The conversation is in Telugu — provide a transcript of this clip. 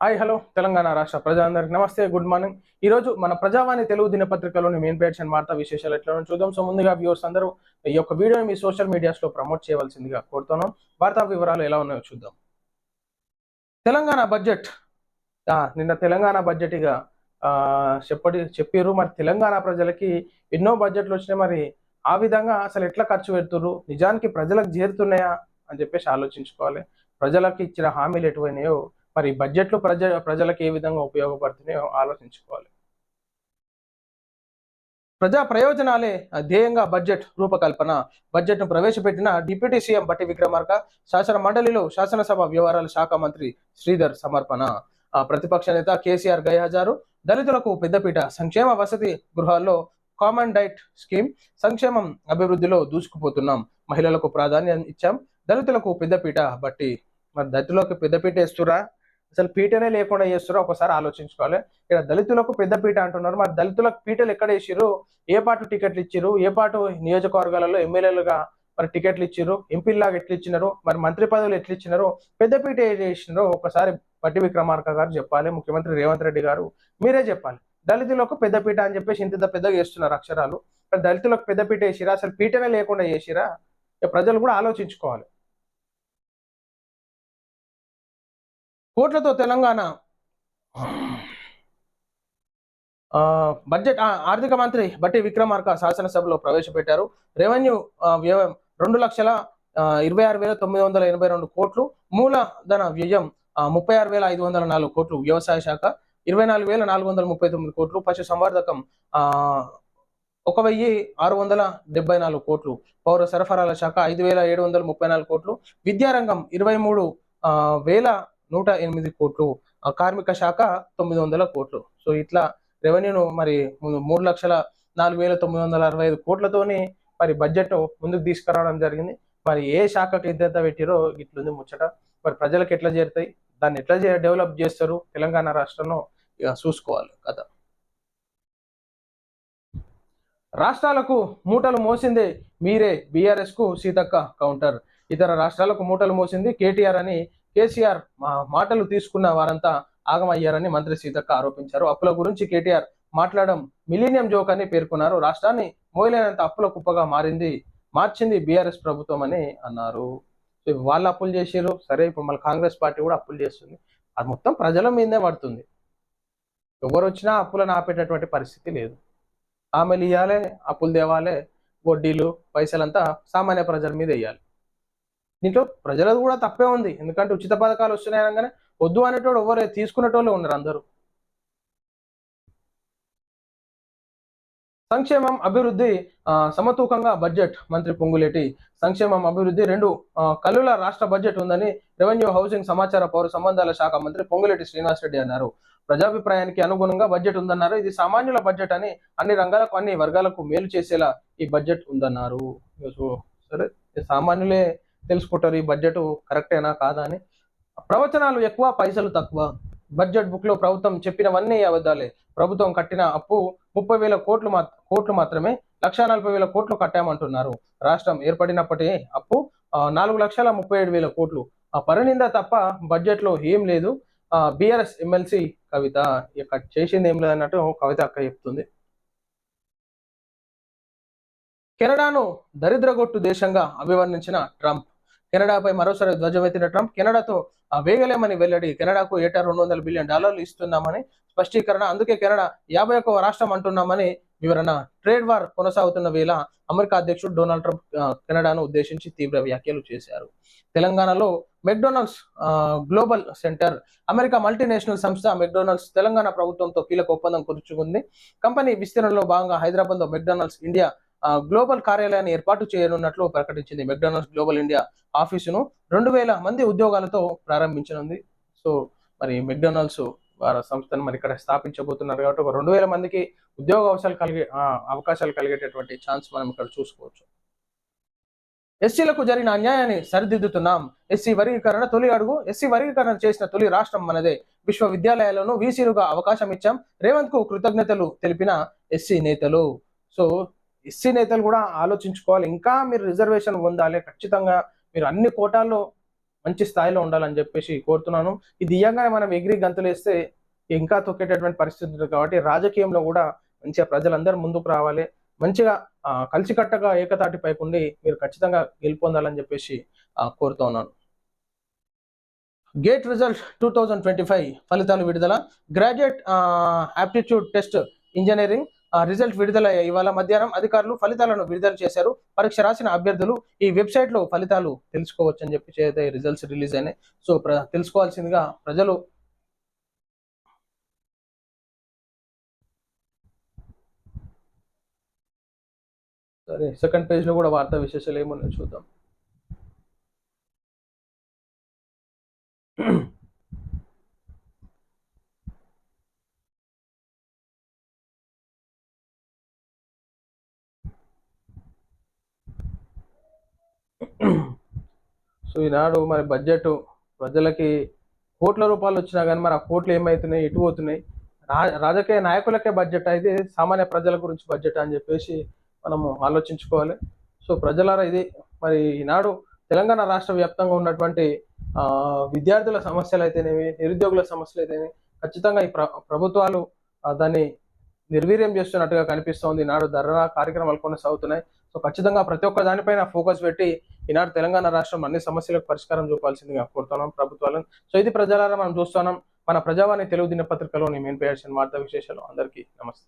హాయ్ హలో తెలంగాణ రాష్ట్ర ప్రజలందరికీ నమస్తే, గుడ్ మార్నింగ్. ఈ రోజు మన ప్రజావాణి తెలుగు దినపత్రికలోని మెయిన్ పేజ్ అండ్ వార్తా విశేషాలు ఎట్లా చూద్దాం. సో ముందుగా వ్యూవర్స్ అందరూ ఈ యొక్క వీడియోని మీ సోషల్ మీడియాస్ లో ప్రమోట్ చేయవలసిందిగా కోరుతున్నాం. వార్తా వివరాలు ఎలా ఉన్నాయో చూద్దాం. తెలంగాణ బడ్జెట్ నిన్న తెలంగాణ బడ్జెట్ ఇక చెప్పారు. మరి తెలంగాణ ప్రజలకి ఎన్నో బడ్జెట్లు వచ్చినాయి. మరి ఆ విధంగా అసలు ఎట్లా ఖర్చు పెడుతున్నారు, నిజానికి ప్రజలకు చేరుతున్నాయా అని చెప్పేసి ఆలోచించుకోవాలి. ప్రజలకు ఇచ్చిన హామీలు ఎటువైనాయో, మరి బడ్జెట్లు ప్రజలకు ఏ విధంగా ఉపయోగపడుతున్నాయో ఆలోచించుకోవాలి. ప్రజా ప్రయోజనాలే ధ్యేయంగా బడ్జెట్ రూపకల్పన. బడ్జెట్ ను ప్రవేశపెట్టిన డిప్యూటీ సీఎం బట్టి విక్రమార్క. శాసన మండలిలో శాసనసభ వ్యవహారాల శాఖ మంత్రి శ్రీధర్ సమర్పణ. ప్రతిపక్ష నేత కేసీఆర్ గైహాజరు. దళితులకు పెద్దపీట. సంక్షేమ వసతి గృహాల్లో కామన్ డైట్ స్కీమ్. సంక్షేమం అభివృద్ధిలో దూసుకుపోతున్నాం. మహిళలకు ప్రాధాన్యం ఇచ్చాం. దళితులకు పెద్దపీట బట్టి. మరి దళితులకు పెద్దపీట వేస్తురా, అసలు పీటనే లేకుండా చేస్తారో ఒకసారి ఆలోచించుకోవాలి. ఇక్కడ దళితులకు పెద్ద పీట అంటున్నారు. మరి దళితులకు పీటలు ఎక్కడ వేసిరు, ఏ పాటు టికెట్లు ఇచ్చిరు, ఏ పాటు నియోజకవర్గాలలో ఎమ్మెల్యేలుగా మరి టికెట్లు ఇచ్చిరు, ఎంపీలాగా ఎట్లు ఇచ్చినారు, మరి మంత్రి పదవులు ఎట్లు ఇచ్చినారు, పెద్దపీట ఏ చేసినారో ఒకసారి బట్టి విక్రమార్క గారు చెప్పాలి. ముఖ్యమంత్రి రేవంత్ రెడ్డి గారు మీరే చెప్పాలి. దళితులకు పెద్దపీట అని చెప్పేసి ఇంత పెద్దగా చేస్తున్నారు అక్షరాలు. దళితులకు పెద్దపీట వేసిరా, అసలు పీటనే లేకుండా చేసిరా, ప్రజలు కూడా ఆలోచించుకోవాలి. కోట్లతో తెలంగాణ బడ్జెట్ ఆర్థిక మంత్రి బట్టి విక్రమార్క శాసనసభలో ప్రవేశపెట్టారు. రెవెన్యూ వ్యయం 2,26,982 కోట్లు. మూలధన వ్యయం 36,504 కోట్లు. వ్యవసాయ శాఖ 24,439 కోట్లు. పశు సంవర్ధకం 1,674 కోట్లు. పౌర సరఫరాల శాఖ 5,734 కోట్లు. విద్యారంగం 23,108 కోట్లు. కార్మిక శాఖ 900 కోట్లు. సో ఇట్లా రెవెన్యూను మరి 3,04,965 కోట్లతోని మరి బడ్జెట్ ముందుకు తీసుకురావడం జరిగింది. మరి ఏ శాఖకు ఎంత పెట్టిరో ఇట్లుంది ముచ్చట. మరి ప్రజలకు ఎట్లా చేరుతాయి, దాన్ని ఎట్లా డెవలప్ చేస్తారు తెలంగాణ రాష్ట్రంలో చూసుకోవాలి కదా. రాష్ట్రాలకు మూటలు మోసిందే మీరే, బీఆర్ఎస్ కు సీతక్క కౌంటర్. ఇతర రాష్ట్రాలకు మూటలు మోసింది కేటీఆర్ అని కేసీఆర్ మాటలు తీసుకున్న వారంతా ఆగమయ్యారని మంత్రి సీతక్క ఆరోపించారు. అప్పుల గురించి కేటీఆర్ మాట్లాడడం మిలీనియం జోక్ అని పేర్కొన్నారు. రాష్ట్రాన్ని మోయలేనంత అప్పుల కుప్పగా మార్చింది బీఆర్ఎస్ ప్రభుత్వం అని అన్నారు. వాళ్ళు అప్పులు చేసారు, సరే ఇప్పుడు మళ్ళీ కాంగ్రెస్ పార్టీ కూడా అప్పులు చేస్తుంది. అది మొత్తం ప్రజల మీదే పడుతుంది. ఎవరు వచ్చినా అప్పులను ఆపేటటువంటి పరిస్థితి లేదు. ఆమెలు ఇవ్వాలి, అప్పులు తేవాలి, వడ్డీలు పైసలంతా సామాన్య ప్రజల మీద వేయాలి. దీంట్లో ప్రజలది కూడా తప్పే ఉంది. ఎందుకంటే ఉచిత పథకాలు వస్తున్నాయి అనగానే వద్దు అనేటోడు ఎవరు తీసుకునేటోళ్ళు ఉన్నారు అందరూ. సంక్షేమం అభివృద్ధి సమతూకంగా బడ్జెట్. మంత్రి పొంగులేటి. సంక్షేమం అభివృద్ధి రెండు కల్లుల రాష్ట్ర బడ్జెట్ ఉందని రెవెన్యూ, హౌసింగ్, సమాచార, పౌర సంబంధాల శాఖ మంత్రి పొంగులేటి శ్రీనివాసరెడ్డి అన్నారు. ప్రజాభిప్రాయానికి అనుగుణంగా బడ్జెట్ ఉందన్నారు. ఇది సామాన్యుల బడ్జెట్ అని, అన్ని రంగాలకు అన్ని వర్గాలకు మేలు చేసేలా ఈ బడ్జెట్ ఉందన్నారు. సరే, సామాన్యులే తెలుసుకుంటారు ఈ బడ్జెట్ కరెక్టేనా కాదా అని. ప్రవచనాలు ఎక్కువ, పైసలు తక్కువ. బడ్జెట్ బుక్ లో ప్రభుత్వం చెప్పినవన్నీ అబద్ధాలే. ప్రభుత్వం కట్టిన అప్పు 30,000 కోట్లు మాత్రమే. 1,40,000 కోట్లు కట్టామంటున్నారు. రాష్ట్రం ఏర్పడినప్పటి అప్పు 4,37,000 కోట్లు. పరినింద తప్ప బడ్జెట్ లో ఏం లేదు. బీఆర్ఎస్ ఎమ్మెల్సీ కవిత. ఇక చేసింది ఏం లేదన్నట్టు కవిత అక్క చెప్తుంది. కెనడాను దరిద్రగొట్టు దేశంగా అభివర్ణించిన ట్రంప్. కెనడాపై మరోసారి ధ్వజమెత్తిన ట్రంప్ కెనడాతో వేగలేమని వెల్లడి. కెనడాకు ఏటా $200 బిలియన్ ఇస్తున్నామని స్పష్టీకరణ. అందుకే కెనడా 51వ రాష్ట్రం అంటున్నామని వివరణ. ట్రేడ్ వార్ కొనసాగుతున్న వేళ అమెరికా అధ్యక్షుడు డొనాల్డ్ ట్రంప్ కెనడాను ఉద్దేశించి తీవ్ర వ్యాఖ్యలు చేశారు. తెలంగాణలో McDonald's global centre. America multinational సంస్థ మెక్డొనాల్డ్స్ తెలంగాణ ప్రభుత్వంతో కీలక ఒప్పందం కుదుర్చుకుంది. కంపెనీ విస్తరణలో భాగంగా హైదరాబాద్ లో మెక్డొనాల్డ్స్ ఇండియా గ్లోబల్ కార్యాలయాన్ని ఏర్పాటు చేయనున్నట్లు ప్రకటించింది. మెక్డొనాల్డ్స్ గ్లోబల్ ఇండియా ఆఫీసును 2,000 మంది ఉద్యోగాలతో ప్రారంభించనుంది. సో మరి మెక్డొనాల్డ్స్ వారి సంస్థను మరి ఇక్కడ స్థాపించబోతున్నారు కాబట్టి ఒక 2,000 మందికి ఉద్యోగ అవకాశాలు కలిగేటటువంటి ఛాన్స్ మనం ఇక్కడ చూసుకోవచ్చు. ఎస్సీలకు జరిగిన అన్యాయాన్ని సరిదిద్దుతున్నాం. ఎస్సీ వర్గీకరణ తొలి అడుగు. ఎస్సీ వర్గీకరణ చేసిన తొలి రాష్ట్రం మనదే. విశ్వవిద్యాలయాలను వీసీలుగా అవకాశం ఇచ్చాం. రేవంత్ కు కృతజ్ఞతలు తెలిపిన ఎస్సీ నేతలు. సో ఎస్సీ నేతలు కూడా ఆలోచించుకోవాలి. ఇంకా మీరు రిజర్వేషన్ పొందాలి, ఖచ్చితంగా మీరు అన్ని కోటాల్లో మంచి స్థాయిలో ఉండాలని చెప్పేసి కోరుతున్నాను. ఇది ఇయ్యంగానే మనం ఎగిరి గంతులేస్తే ఇంకా తొక్కేటటువంటి పరిస్థితి ఉంటుంది కాబట్టి రాజకీయంలో కూడా మంచిగా ప్రజలందరూ ముందుకు రావాలి. మంచిగా కలిసికట్టుగా ఏకతాటిపైకి ఉండి మీరు ఖచ్చితంగా గెలుపొందాలని చెప్పేసి కోరుతా ఉన్నాను. గేట్ రిజల్ట్ 2025 ఫలితాలు విడుదల. Graduate aptitude test engineering result విడుదల ఇవాళ మధ్యాహ్నం అధికారులు ఫలితాలను విడుదల చేశారు. పరీక్ష రాసిన అభ్యర్థులు ఈ వెబ్సైట్ లో ఫలితాలు తెలుసుకోవచ్చు అని చెప్పి రిజల్ట్స్ రిలీజ్ అయినాయి. సో తెలుసుకోవాల్సిందిగా ప్రజలు సరే సెకండ్ పేజ్ లో కూడా వార్తా విశేషాలు ఏమున్నాయో చూద్దాం. సో ఈనాడు మరి బడ్జెట్ ప్రజలకి కోట్ల రూపాయలు వచ్చినా కానీ మరి ఆ కోట్లు ఏమవుతున్నాయి, ఎటు పోతున్నాయి? రాజకీయ నాయకులకే బడ్జెట్ అయితే సామాన్య ప్రజల గురించి బడ్జెట్ అని చెప్పేసి మనము ఆలోచించుకోవాలి. సో ప్రజలారా ఇది మరి ఈనాడు తెలంగాణ రాష్ట్ర వ్యాప్తంగా ఉన్నటువంటి విద్యార్థుల సమస్యలు అయితేనేవి, నిరుద్యోగుల సమస్యలు అయితేనేవి ఖచ్చితంగా ఈ ప్రభుత్వాలు దాన్ని నిర్వీర్యం చేస్తున్నట్టుగా కనిపిస్తోంది. ఈనాడు ధర్నా కార్యక్రమాలు కొనసాగుతున్నాయి. సో ఖచ్చితంగా ప్రతి ఒక్క దానిపైన ఫోకస్ పెట్టి ఈనాడు తెలంగాణ రాష్ట్రం అన్ని సమస్యలకు పరిష్కారం చూపాల్సిందిగా కోరుతున్నాం ప్రభుత్వాలను. సో ఇది ప్రజలారా మనం చూస్తున్నాం మన ప్రజావాణి తెలుగు దినపత్రికలోని మెయిన్ పేజ్ వార్తా విశేషాలు. అందరికీ నమస్తే.